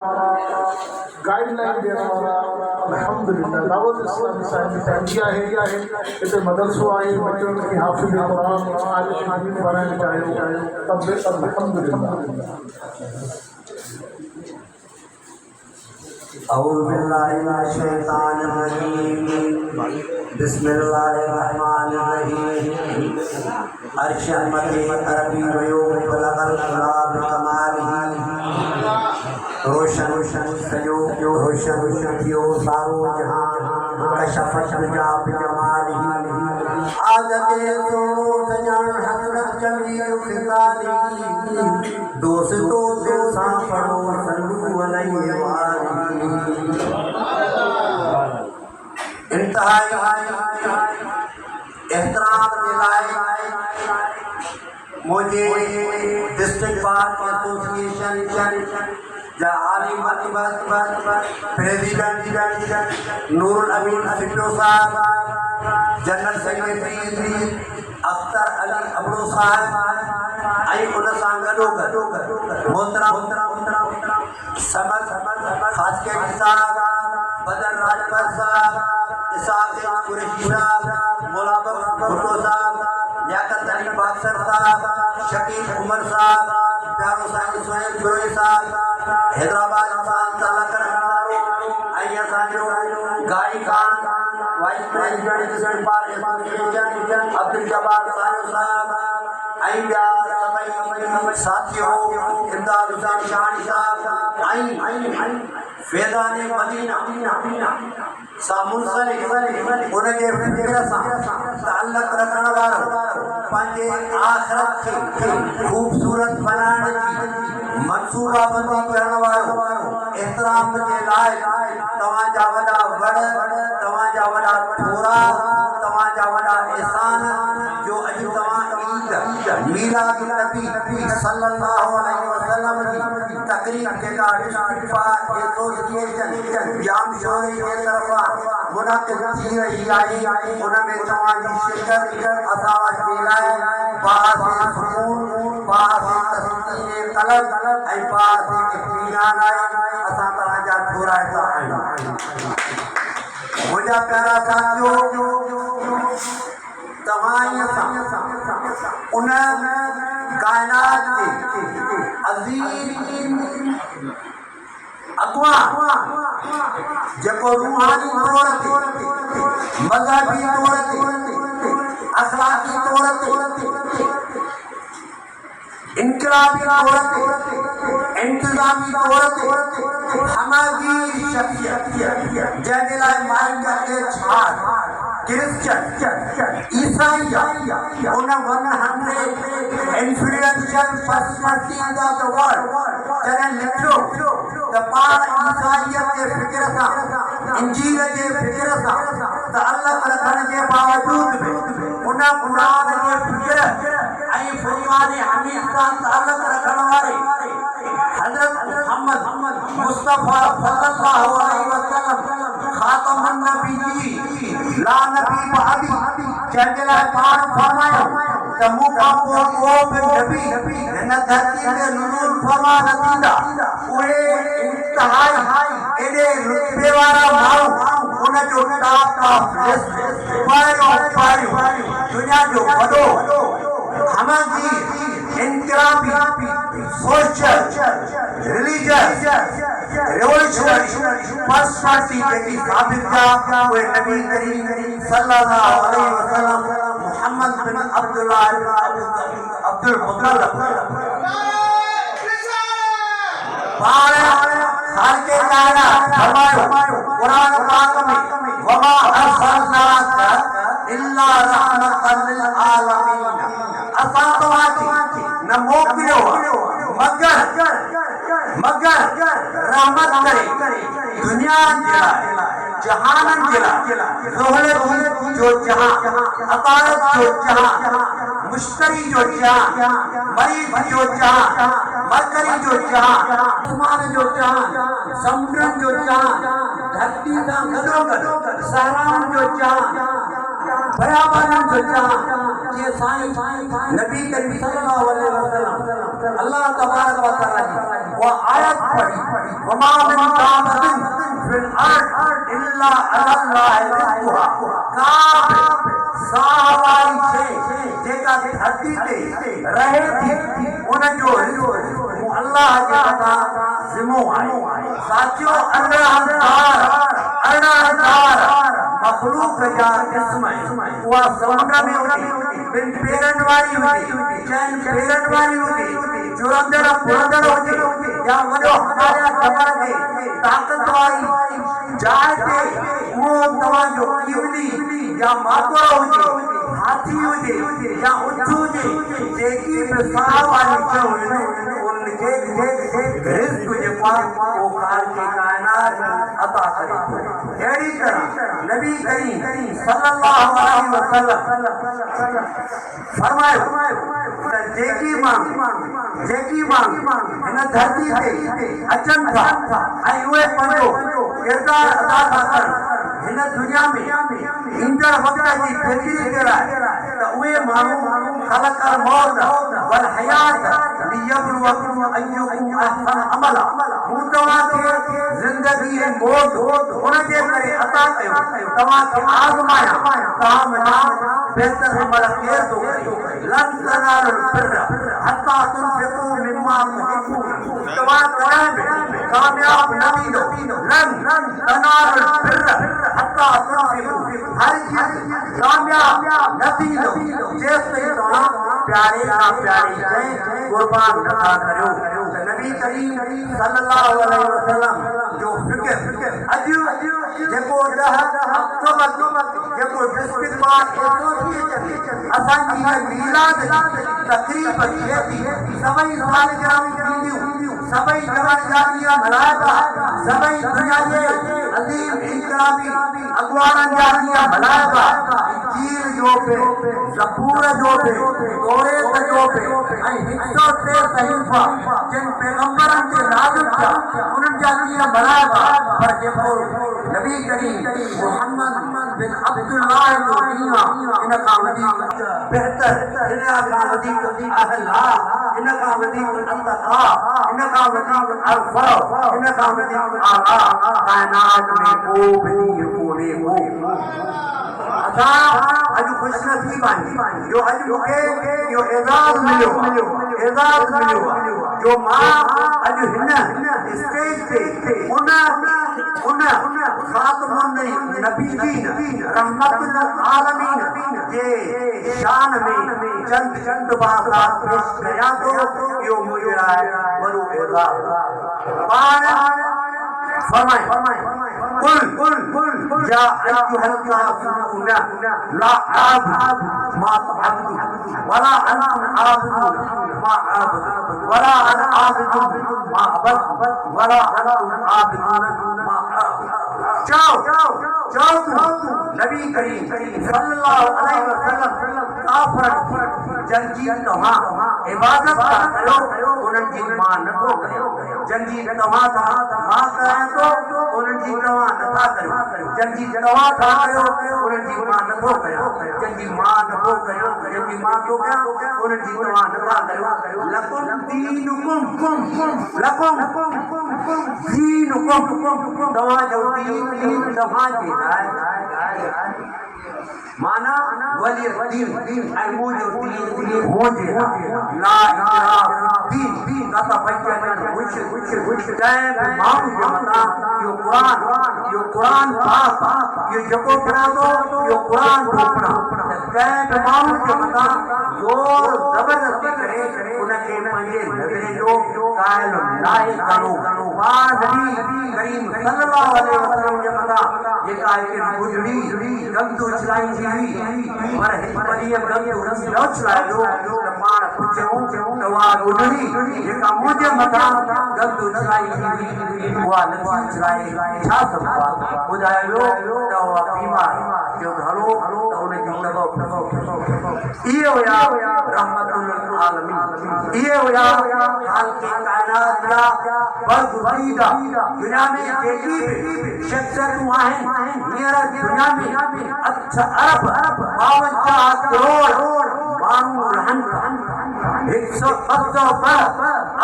Guideline देने वाला अल्हम्दुलिल्लाह दावत इस्लामी साहिब है इसे मदरसो आहे बच्चों की हाफिज कुरान आलिम आदमी बनाने चाहिए तब अल्हम्दुलिल्लाह अऊज़ु बिल्लाहि मिनश शैतानिर रजीम बिस्मिल्लाहिर रहमानिर रहीम अर्शद मजीद अरबी वयूब बलगल कलाम कमालिही रोशन सजो रोशन थियो सारो जहां कशफत हिजाब जमालिही आदते सोनो सजान हसरत जमील खिसाली दोस्तों दिल सा पढ़ो सल्लु अलैहि इंतहाई एहतराम के लायक मुझे डिस्ट्रिक्ट बार एसोसिएशन या आली मरतबत प्रेसिडेंट नूरुल अमीन सिप्पो साहब, जनरल सेक्रेटरी अख्तर अली अबड़ो साहब आई उन सां गॾो मोहतरम समद खासके साहब, बदर राजपत साहब, इसाक कुरैशी साहब, मुलाबक भुट्टो साहब, लियाकत अली बाक्सर साहब, शकील उमर साहब, प्यारो साहिब सोहेब गुरोई साहब, हैदराबाद तालक आई असांजो गाई Khan vice president bar association Abdul Jabbar Sahib आई ॿिया साथियों इमदाद हुसैन शानी साहब आई फैज़ान मदीना सां मुंसलिक उनजे फिक्र सां ताल्लुक़ रखण वारो पंहिंजे आख़िरत खे ख़ूबसूरत बनाइण जी मनसूबा बंदी करण वारो एहतराम जे लाइ तव्हांजा वॾा वड़, तव्हांजा वॾा थोरा, तव्हांजा वॾा एहसान जो अॼु तव्हां ईद मीलाद नबी सल्लल्लाहु अलैहि वसल्लम जी तक़रीब जेका डिस्ट्रिक्ट बार एसोसिएशन जाम शोरी जे तरफ़ां मुनाक़िद थी रही आहे उन में तव्हांजी शिरकत असां वटि लाइ बाज़ सुकून बाज़ तस्कीन कलब ऐं बाज़ इत्मीनान आहे। असां तव्हांजा थोराइता आहियूं। मुंहिंजा प्यारा साथियो, तव्हां उन कायनात जे अज़ीम अगवा जेको रूहानी तौर ते, मज़हबी तौर ते, अखलाकी तौर ते, इनकलाबी तौर ते, इंतजामी तौर ते हमारी शख्सियत जंहिंजे लाइ माइका के छाड़ क्रिश्चियन ईसाई उन 100 influential personalities of the world जॾहिं लिखियो त पाण ईसाईयत जे फिक्र सां, इंजील जे फिक्र सां ताल्लुक़ रखण जे बावजूद बि उन क़ुरान जे फिक्र ऐं फुरक़ान हमीद सां ताल्लुक़ रखण वारे हज़रत मुहम्मद मुस्तफ़ा सल्लल्लाहु अलैहि वसल्लम खातमुन नबी ला नबी बअदी जंहिंजे लाइ पाण फरमायो त मूंखां पोइ को बि नबी हिन धरती ते नुज़ूल फरमा न थींदा। उहे इंतिहाई एॾे रुतबे वारा माण्हू उन जो टॉप लिस्ट पहिरियों दुनिया जो वॾो हमाजी इनकलाबी सोशल रिलीजियस रेवोल्यूशनरी पर्सनालिटी जेकी साबित थिया उहे नबी करीम सल्लल्लाहु अलैहि वसल्लम मुहम्मद बिन अब्दुल्लाह अब्दुल मुतल्लब पाण खालिक़े कायनात फरमायो कुरान पाक में वमा अरसलनाका इल्ला रहमतन लिल आलमीन असां तव्हांखे न मोकिलियो मगर रहमत करे दुनिया जे लाइ, जहानन जे लाइ, ज़ोहलत जो जहां, अतारत जो जहां, मुश्तरी जो जहां, मरीज़ जो जहां, मरकरी जो जहां, आसमान जो जहां, समुंडनि जो जहां, धरती सां गॾोगॾु सहराउनि जो जहां, बयाबाननि जो जहां, जीअं साईं नबी करीम सल्लल्लाहु अलैहि वसल्लम अल्लाह तबारक व तआला की वो आयत पढ़ी वमा मिन दाबतिन फिल अर्द इल्ला अल्लाह रिज़्क़ुहा काफ़ सावाई से जेका धरती ते रहे थी उन जो अल्लाह जे मथां ज़िम्मो आहे साथियो 18,000 मखलूक जा क़िस्म उहा समुंड में हुजे ॿिन पेरनि वारी हुजे चइनि पेरनि वारी हुजे जुरंदड़ फुरंदड़ हुजे या वॾो हमारा जबल खे ताक़त वारी जाइ ते उहो तव्हांजो कीवली या मातोड़ो हुजे हाथी हुजे या ऊंट हुजे जेकी बि साह वारी शइ हुजे उनखे रिज़्क़ जेको आहे उहो ख़ालिक़ काइनात अता करे थो अहिड़ी तरह नबी करीम सल्लल्लाहु अलैहि वसल्लम फरमायो त जेकी माण्हू हिन धरती ते अचनि था ऐं उहे पंहिंजो किरदारु अदा था कनि हिन दुनिया में ईंदड़ वक़्त जी बेहतरी जे लाइ त उहे माण्हू ख़लक़ल मौत वल हयात लियब्लुवकुम अय्युकुम अहसनु अमला हू तव्हांखे ज़िंदगी ऐं मौत उनजे करे अता कयो तव्हांखे आज़माया तव्हां वञा बहितर अमल केरु थो करे लन तनालुल बिर्र हत्ता तुनफ़िक़ू मिम्मा तुहिब्बून तव्हां कॾहिं बि कामयाब न थींदो लन तनालुल बिर्र हत्ता तुनफ़िक़ू हरगिज़ कामयाब न थींदो जेसिताईं तव्हां प्यारे खां प्यारी शइ क़ुर्बान नथा करियो त नबी करीम सल्लल्लाहु अलैहि वसल्लम जो फ़िक्र अॼु जेको 10 अक्टूबर जेको डिस्ट्रिक्ट बार एसोसिएशन असांजी मीलाद तक़रीब थिए थी सभई सालगिरह थींदियूं सभई जवान जातिया मल्हाइबा सभई दुनिया जे अज़ीम इकरामी अॻवाननि जा ॾींहं मल्हाइबा इंजील जो बि ज़बूर जो बि तौरेत जो बि ऐं 103 सहीफ़ा जिन पैगंबरनि ते नाज़िल थिया उन्हनि जा ॾींहं मल्हाइबा पर जेको नबी करीम मुहम्मद बिन अब्दुल्लाह जो ॾींहुं आहे इन खां वधीक बहितर इन खां वधीक अहला इन खां वधीक अतक़ा इन खां वधीक अरफ़ा इन खां वधीक आला काइनात में को बि कोन्हे को असां अॼु ख़ुशनसीब आहियूं जो अॼु मूंखे इहो एज़ाज़ मिलियो जो मां अॼु हिन स्टेज ते उन ख़ातमुन नबीयीन रहमतुल आलमीन जे शान में चंद बात पेश कयां थो इहो मुंहिंजे लाइ वॾो एज़ाज़ पाण फरमाए कुल या अय्युहल काफ़िरून ला अअबुदु मा तअबुदून वला अंतुम आबिदून मा अअबुदु वला अना आबिदुन मा अअबदु वला अंतुम आबिदून मा अअबुदु जाओ नबी करीम सल्लल्लाहु अलैहि वसल्लम काफ़िरन जंजी तव्हां इबादत था कयो उन्हनि जी मां नथो कयो जंजी तव्हां था मां कयां थो उन्हनि जी तव्हां नथा कयो जंजी तव्हां था कयो उन्हनि जी मां नथो कयो जंजी मां नथो कयो जंजी मां थो कयां उन्हनि जी तव्हां नथा कयो लकुम दीनुकुम तव्हांजो दीन तव्हांजे लाइ माना वली दीन ऐं मुंहिंजो दीन मुंहिंजे ला इकराह दीन काथा बचन कुछ कंहिं बि माण्हू जे मथां इहो क़ुरान पाक इहो जेको पढ़ा थो इहो क़ुरान थो पढ़ा कंहिं बि माण्हू जे मथां ज़ोर ज़बरदस्ती करे उनखे पंहिंजे नज़रे जो क़ाइल नाहे करणो पाण नबी करीम सल्लल्लाहु अलैहि वसल्लम जे मथां जेका हिकिड़ी गुजड़ी गंदू चलाईंदी हुई पर हिकु ॾींहुं गंदू न चलायो त पाण पुछूं त उहा गुजड़ी जेका मुंहिंजे मथां गंदू चलाईंदी हुई उहा नथी चलाए छा सबबु आहे ॿुधायो त उहा बीमार जो हलो त उनजी इहे हुया रहमतुल आलमीन इहे हुया ख़ालिक़ काइनात जा बरगुज़ीदा दुनिया में जेकी बि शख़्सियतूं आहिनि हींअर दुनिया में 8 अरब 52 करोड़ माण्हू रहनि था 150 पर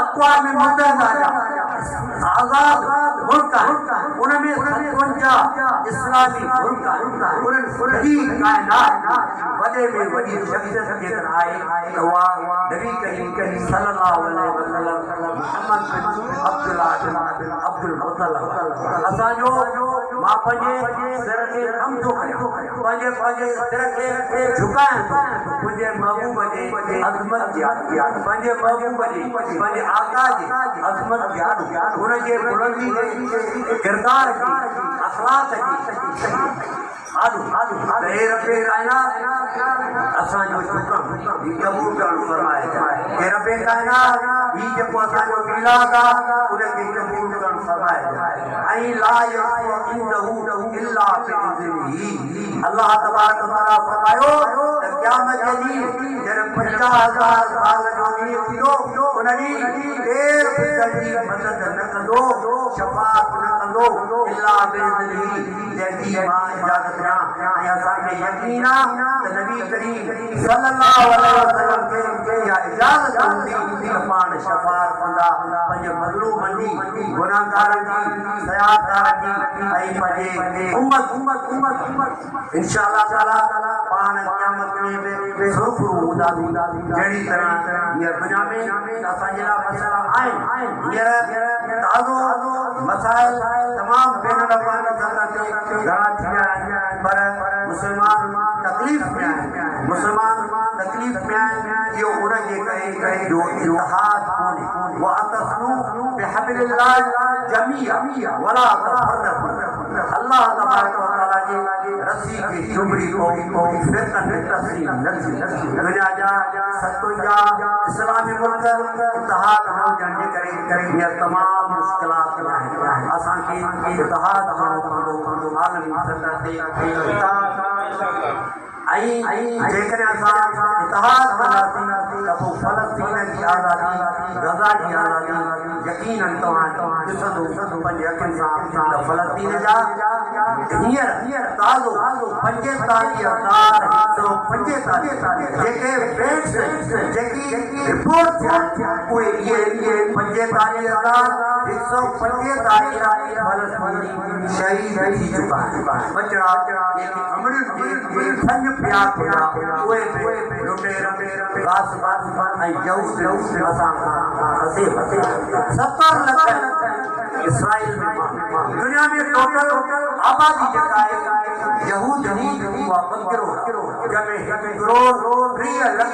अक़वाम मुत्तहिदा जा आज़ाद मुल्क आहिनि उनमें 57 इस्लामी मुल्क आहिनि उन्हनि सॼी काइनात वॾे में वॾी शख़्सियत जेकर आहे त उहा नबी करीम सल्लल्लाहु अलैहि वसल्लम मुहम्मद बिन अब्दुल्लाह बिन अब्दुल मुतल्लिब असांजो मां पंहिंजे सिर खे कम थो करियां पंहिंजे सिर खे झुकायां थो मुंहिंजे महबूब जे अज़मत जी पंहिंजे महबूब जी पंहिंजे आका जी अज़मत जी हुनजे बुलंदी जे किरदार जी अखलाक जी रबे कायनात असांजो हुकुम ही क़बूल करणु फरमाए जाए रबे कायनात ही जेको असांजो मिलाद आहे उनखे क़बूल करणु फरमाए जाए ऐं ला यक़ूलु इल्ला बिइज़्निही अल्लाह तबारक व तआला फरमायो त क़यामत जे ॾींहुं जॾहिं 50,000 साल जो ॾींहुं थींदो उन ॾींहुं केरु बि तुंहिंजी मदद न कंदो शफ़ाअत न कंदो इल्ला बिइज़्निही जंहिंजी मां इजाज़त ऐं असांखे यकीन आहे त नबी करीम सल्लल्लाहु अलैहि वसल्लम खे इहा इजाज़त हूंदी त पाण शफ़ाअत कंदा पंहिंजे मज़लूमनि जी गुनाहगारनि जी सयाहकारनि जी ऐं पंहिंजे उम्मत इंशाअल्लाह ताला पाण क़यामत में सुरखरू हूंदासीं जहिड़ी तरह हींअर दुनिया में असांजे लाइ मसइला आहिनि हींअर ताज़ो मसाइल तमामु बेन अफ़गानी सतह ते घणा थी विया आहिनि पर मुस्लमान तकलीफ़ में आहिनि मुस्लमान तकलीफ़ में आहिनि इहो उनजे करे जो इत्तिहाद कोन्हे वअतसिमू बिहब्लिल्लाह जमीअन वला तफ़र्रक़ू अल्लाह तबारक व तआला जी रस्सी खे चुंबड़ी पई फ़िरक़न में तक़सीम न थी दुनिया जा 57 इस्लामी मुल्क इत्तिहाद न हुजण जे करे हींअर तमामु मुश्किलात आहिनि असांखे इत्तिहाद करणो पवंदो आलमी सतह ते ऐं जेकॾहिं असां इत्तिहाद कंदासीं त पोइ फ़लस्तीन जी आज़ादी गज़ा जी आज़ादी यकीनन तव्हां ॾिसंदो पंहिंजे अखियुनि सां त फ़लस्तीन जा हींअर ताज़ो 45,145 जेके फैक्ट्स जेकी रिपोर्ट थिया उहे इहे 45,145 फ़लस्तीनी शहीद थी चुका आहिनि बचड़ा जेके अमड़ियुनि जे फंज पिया उहे लुटेर घास ऐं जऊस असां खसे 70 लख इसराइल में दुनिया में टोटल आबादी जेका आहे यहूद उहा 2 करोड़ जंहिंमें करोड़ 3 लख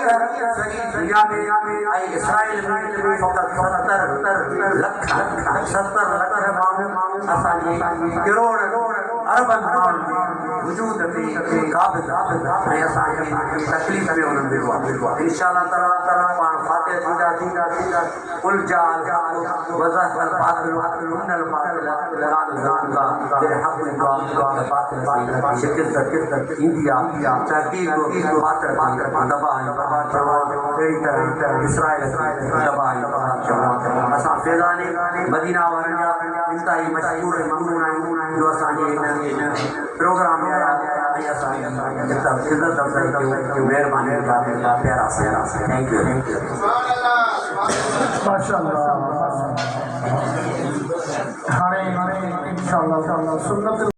सॼी दुनिया में ऐं इसराइल में फ़क़ति 70 लख माण्हू असांजे करोड़ अरबनि माण्हुनि जे वजूद ते क़ाबिल ऐं असांखे तकलीफ़ में उन्हनि वियो आहे इंशाअल्लाह ताला पाण फातिह थींदासीं कुल जाल वज़हल बातिल उन्नल बातिल कान ज़ानका तेरे हक़ में दुआ बातिल शिकस्त ईंदी आहे तहक़ीक़ बातिल दबा अहिड़ी तरह इसराइल दबा असां फैज़ाने मदीना वारनि जा इंतहाई मशहूर ममनून आहियूं जो असांजे प्रोग्राम में आया ऐं असांजी इज़त अफ़ज़ाई कयूं महिरबानी प्यारा थैंक यू माशाअल्लाह हाणे इंशाअल्लाह सुन्नत